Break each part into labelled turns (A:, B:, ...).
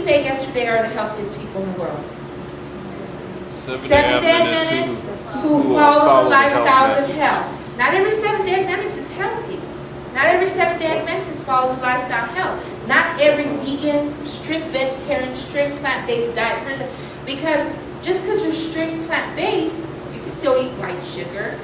A: say yesterday are the healthiest people in the world?
B: Seventh-day
A: Adventists who follow the lifestyles of health. Not every Seventh-day Adventist is healthy. Not every Seventh-day Adventist follows the lifestyle of health. Not every vegan, strict vegetarian, strict plant-based diet person. Because just because you're strict plant-based, you can still eat white sugar.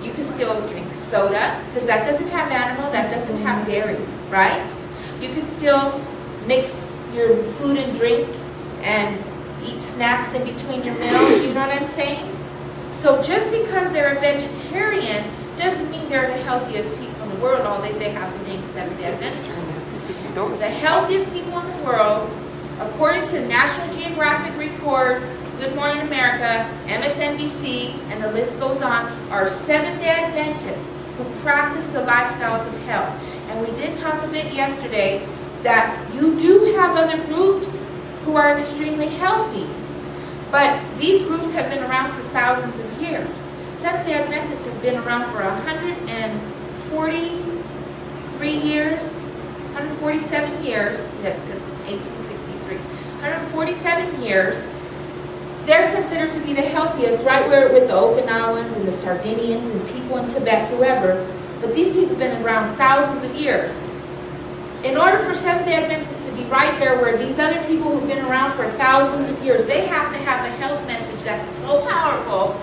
A: You can still drink soda, because that doesn't have animal, that doesn't have dairy, right? You can still mix your food and drink and eat snacks in between your meals, you know what I'm saying? So just because they're a vegetarian doesn't mean they're the healthiest people in the world, although they have the name Seventh-day Adventist. The healthiest people in the world, according to National Geographic Report, Good Morning America, MSNBC, and the list goes on, are Seventh-day Adventists who practice the lifestyles of health. And we did talk a bit yesterday that you do have other groups who are extremely healthy. But these groups have been around for thousands of years. Seventh-day Adventists have been around for 143 years, 147 years, yes, because 1863, 147 years. They're considered to be the healthiest, right where with the Okinawans and the Sardinians and people in Tibet, whoever. But these people have been around thousands of years. In order for Seventh-day Adventists to be right there where these other people who've been around for thousands of years, they have to have a health message that's so powerful,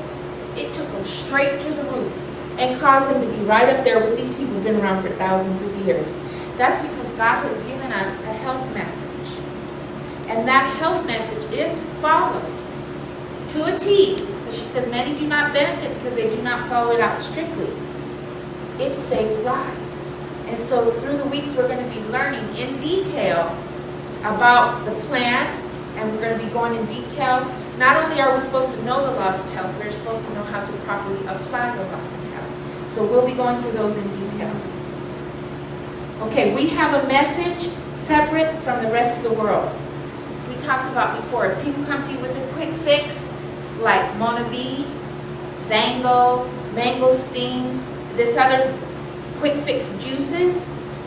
A: it took them straight to the roof and caused them to be right up there with these people who've been around for thousands of years. That's because God has given us a health message. And that health message, if followed to a T, because she says many do not benefit because they do not follow it out strictly, it saves lives. And so through the weeks we're going to be learning in detail about the plan, and we're going to be going in detail. Not only are we supposed to know the laws of health, we're supposed to know how to properly apply the laws of health. So we'll be going through those in detail. Okay, we have a message separate from the rest of the world. We talked about before, if people come to you with a quick fix, like Monavi, Zango, Mangosteen, this other quick fix juices.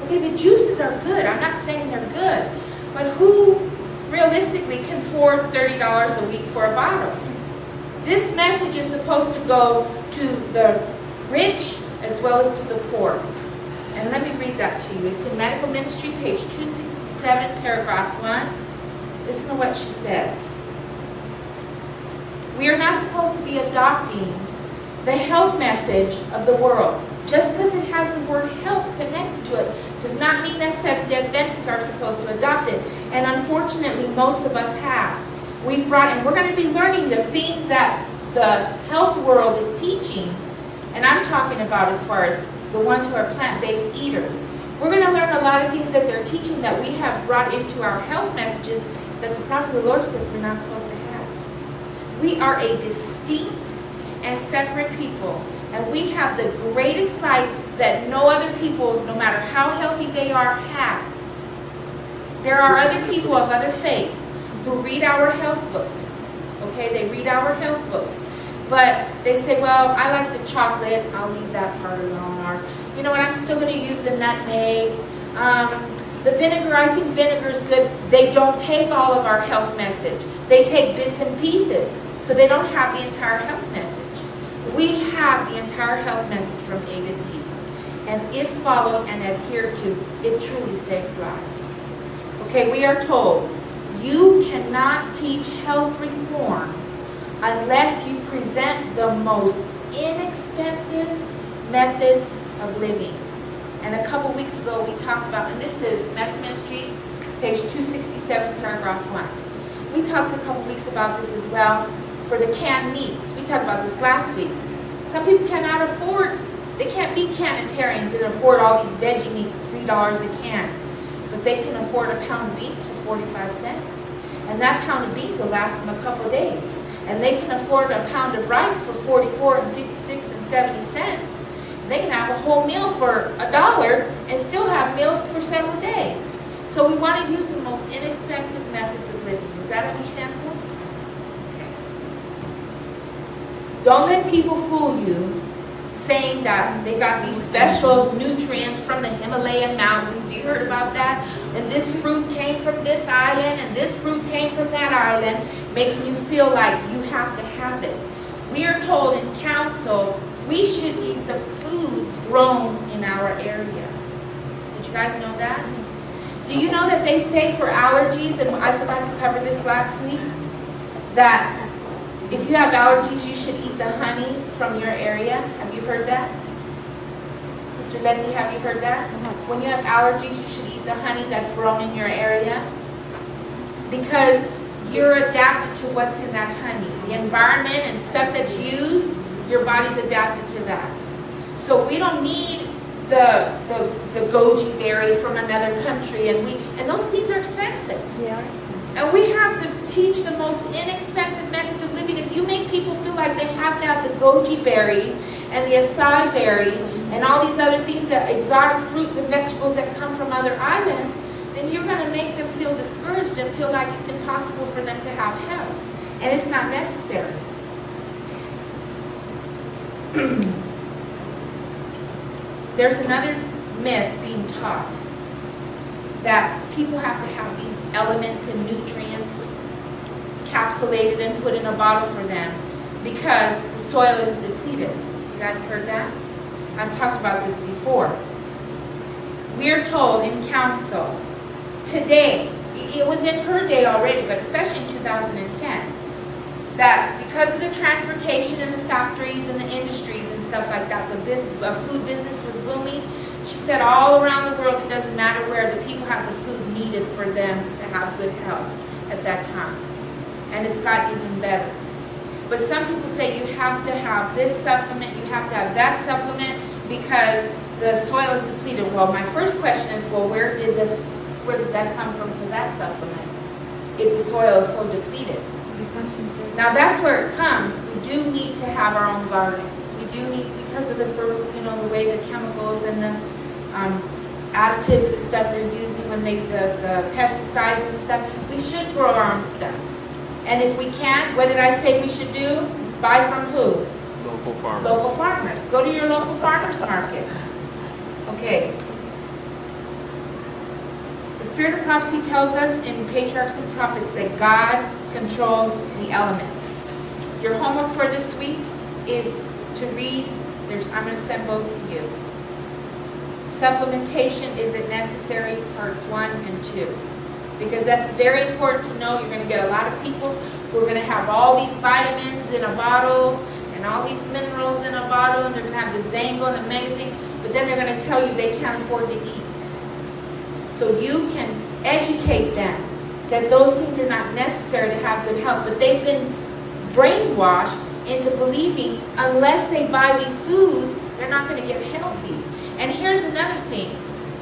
A: Okay, the juices are good. I'm not saying they're good. But who realistically can afford $30 a week for a bottle? This message is supposed to go to the rich as well as to the poor. And let me read that to you. It's in Medical Ministry, page 267, paragraph 1. Listen to what she says. We are not supposed to be adopting the health message of the world. Just because it has the word health connected to it does not mean that Seventh-day Adventists are supposed to adopt it. And unfortunately, most of us have. And we're going to be learning the things that the health world is teaching. And I'm talking about as far as the ones who are plant-based eaters. We're going to learn a lot of things that they're teaching that we have brought into our health messages that the prophet of the Lord says we're not supposed to have. We are a distinct and separate people. And we have the greatest light that no other people, no matter how healthy they are, have. There are other people of other faiths who read our health books. Okay, they read our health books. But they say, well, I like the chocolate. I'll leave that part alone. Or, you know what, I'm still going to use the nutmeg. The vinegar, I think vinegar is good. They don't take all of our health message. They take bits and pieces. So they don't have the entire health message. We have the entire health message from A to Z. And if followed and adhered to, it truly saves lives. Okay, we are told, you cannot teach health reform unless you present the most inexpensive methods of living. And a couple weeks ago we talked about, and this is Medical Ministry, page 267, paragraph 1. We talked a couple weeks about this as well for the canned meats. We talked about this last week. Some people cannot afford, they can't be canitarians and afford all these veggie meats, $3 a can. But they can afford a pound of beans for 45 cents. And that pound of beans will last them a couple of days. And they can afford a pound of rice for 44 and 56 and 70 cents. They can have a whole meal for $1 and still have meals for several days. So we want to use the most inexpensive methods of living. Is that understandable? Okay. Don't let people fool you saying that they got these special nutrients from the Himalayan mountains. You heard about that? and this fruit came from this island, and this fruit came from that island, making you feel like you have to have it. We are told in counsel we should eat the foods grown in our area. Did you guys know that? Do you know that they say for allergies, and I forgot to cover this last week, that if you have allergies, you should eat the honey from your area? Have you heard that? Sister Letty, have you heard that? When you have allergies, you should eat the honey that's grown in your area. Because you're adapted to what's in that honey. The environment and stuff that's used, your body's adapted to that. So we don't need the goji berry from another country, and those things are expensive.
B: Yeah.
A: And we have to teach the most inexpensive methods of living. If you make people feel like they have to have the goji berry and the acai berry and all these other things, that exotic fruits and vegetables that come from other islands, then you're going to make them feel discouraged and feel like it's impossible for them to have health. And it's not necessary. There's another myth being taught that people have to have these elements and nutrients encapsulated and put in a bottle for them because the soil is depleted. You guys heard that? I've talked about this before. We are told in counsel today, it was in her day already, but especially in 2010, that because of the transportation and the factories and the industries and stuff like that, the food business was booming. She said all around the world, it doesn't matter where, the people have the food needed for them to have good health at that time. And it's gotten even better. But some people say you have to have this supplement, you have to have that supplement because the soil is depleted. Well, my first question is, well, where did that come from for that supplement if the soil is so depleted? Now that's where it comes. We do need to have our own gardens. We do need to, because of the way the chemicals and the additives and stuff they're using when the pesticides and stuff, we should grow our own stuff. And if we can't, what did I say we should do? Buy from who?
C: Local farmers.
A: Local farmers. Go to your local farmers market. Okay. The Spirit of Prophecy tells us in Patriarchs and Prophets that God controls the elements. Your homework for this week is to read, I'm going to send both to you. Supplementation, is it necessary? Parts 1 and 2. Because that's very important to know. You're going to get a lot of people who are going to have all these vitamins in a bottle and all these minerals in a bottle, and they're going to have the Zango and the Amazing, but then they're going to tell you they can't afford to eat. So you can educate them that those things are not necessary to have good health, but they've been brainwashed into believing unless they buy these foods, they're not going to get healthy. And here's another thing.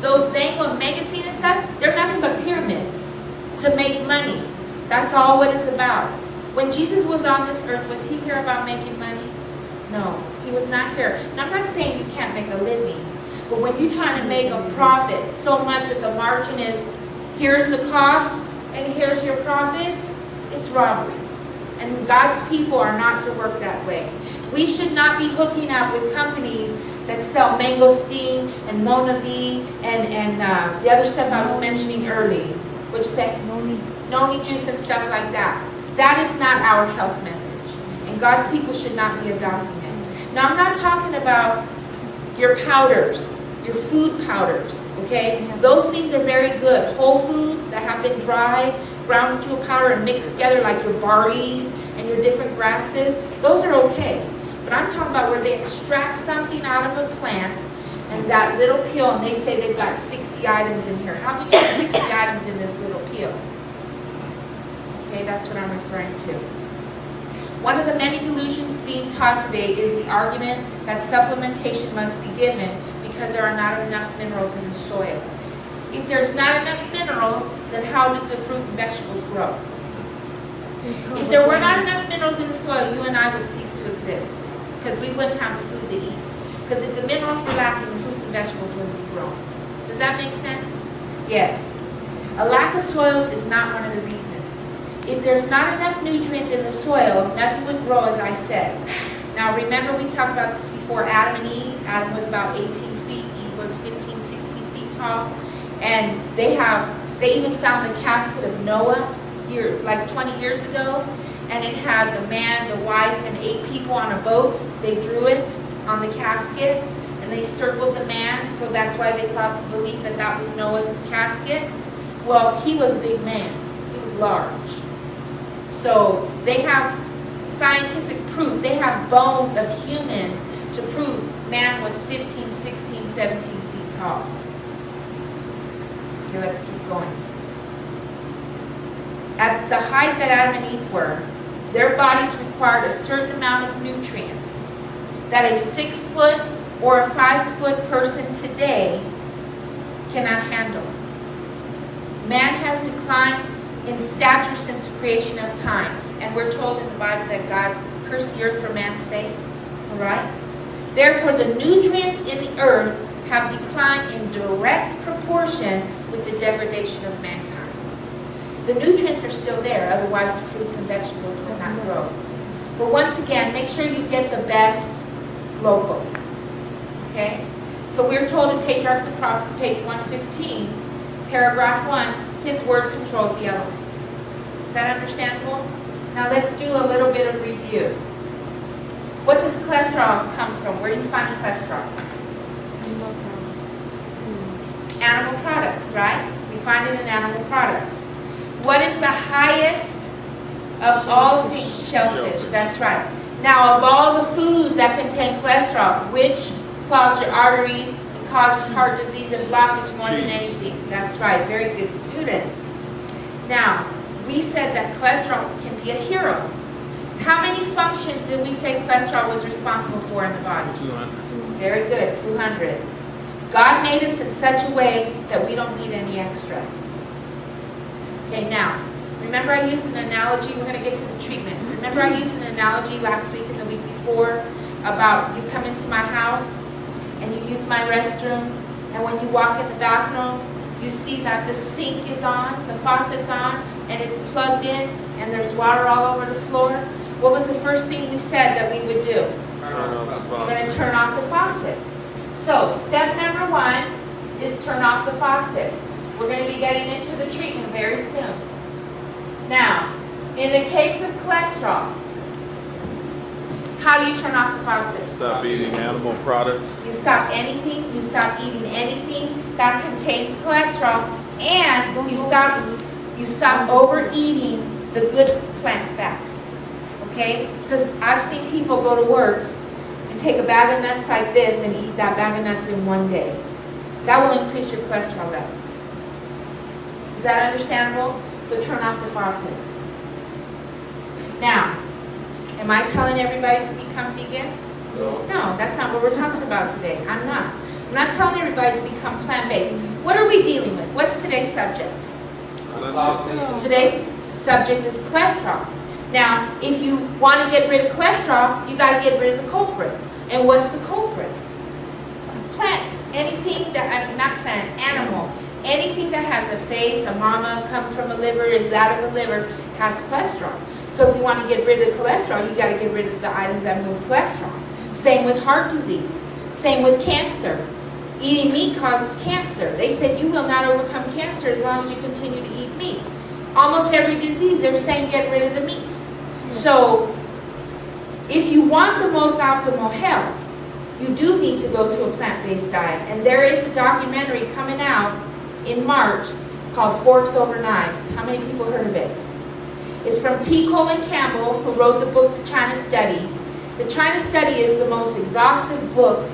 A: Those Zango and Megacine and stuff, they're nothing but pyramids to make money. That's all what it's about. When Jesus was on this earth, was he here about making money? No, he was not here. And I'm not saying you can't make a living, but when you're trying to make a profit so much that the margin is, here's the cost and here's your profit, it's robbery. And God's people are not to work that way. We should not be hooking up with companies that sell mangosteen and Monavi and the other stuff I was mentioning earlier. What'd you say? Noni juice and stuff like that. That is not our health message. And God's people should not be adopting it. Now, I'm not talking about your powders, your food powders, okay? Those things are very good. Whole foods that have been dried, ground into a powder and mixed together, like your barleys and your different grasses, those are okay. But I'm talking about where they extract something out of a plant and that little peel, and they say they've got 60 items in here. How can you have 60 items in this little peel? Okay, that's what I'm referring to. One of the many delusions being taught today is the argument that supplementation must be given because there are not enough minerals in the soil. If there's not enough minerals, then how did the fruit and vegetables grow? If there were not enough minerals in the soil, you and I would cease to exist because we wouldn't have the food to eat. Because if the minerals were lacking, the fruits and vegetables wouldn't be grown. Does that make sense? Yes. A lack of soils is not one of the reasons. If there's not enough nutrients in the soil, nothing would grow, as I said. Now remember, we talked about this before, Adam and Eve. Adam was about 18 feet, Eve was 15, 16 feet tall. And they even found the casket of Noah here, like 20 years ago. And it had the man, the wife, and 8 people on a boat. They drew it on the casket, and they circled the man, so that's why they believed that that was Noah's casket. Well, he was a big man. He was large. So they have scientific proof. They have bones of humans to prove man was 15, 16, 17 feet tall. Okay, let's keep going. At the height that Adam and Eve were, their bodies required a certain amount of nutrients that a 6-foot or a 5-foot person today cannot handle. Man has declined in stature since the creation of time. And we're told in the Bible that God cursed the earth for man's sake. All right? Therefore, the nutrients in the earth have declined in direct proportion with the degradation of mankind. The nutrients are still there, otherwise the fruits and vegetables will not grow. But once again, make sure you get the best local. Okay? So we're told in Patriarchs and Prophets, page 115, paragraph 1, His word controls the elements. Is that understandable? Now let's do a little bit of review. What does cholesterol come from? Where do you find cholesterol? Animal products, right? We find it in animal products. What is the highest of all things? Shellfish. That's right. Now, of all the foods that contain cholesterol, which clogs your arteries and causes heart disease and blockage more than anything? That's right. Very good students. Now, we said that cholesterol can be a hero. How many functions did we say cholesterol was responsible for in the body?
B: 200.
A: Very good, 200. God made us in such a way that we don't need any extra. Okay, now, remember I used an analogy, we're going to get to the treatment. Remember I used an analogy last week and the week before about you come into my house and you use my restroom, and when you walk in the bathroom, you see that the sink is on, the faucet's on, and it's plugged in, and there's water all over the floor. What was the first thing we said that we would do? We're going to turn off the faucet. So, step number 1 is turn off the faucet. We're going to be getting into the treatment very soon. Now, in the case of cholesterol, how do you turn off the faucet?
B: Stop eating animal products.
A: You stop anything, you stop eating anything that contains cholesterol, and you stop overeating the good plant fats. Okay? Because I've seen people go to work and take a bag of nuts like this and eat that bag of nuts in one day. That will increase your cholesterol levels. Is that understandable? So turn off the faucet. Now, am I telling everybody to become vegan? No, that's not what we're talking about today. I'm not telling everybody to become plant-based. What are we dealing with? What's today's subject? Today's subject is cholesterol. Now, if you want to get rid of cholesterol, you got to get rid of the culprit. And what's the culprit? Plant. Anything that, not plant, animal. Anything that has a face, a mama, comes from a liver, is that of a liver, has cholesterol. So if you want to get rid of cholesterol, you got to get rid of the items that move cholesterol. Same with heart disease. Same with cancer. Eating meat causes cancer. They said you will not overcome cancer as long as you continue to eat meat. Almost every disease, they're saying get rid of the meat. So if you want the most optimal health, you do need to go to a plant-based diet. And there is a documentary coming out in March called Forks Over Knives. How many people heard of it? It's from T. Colin Campbell, who wrote the book The China Study. The China Study is the most exhaustive book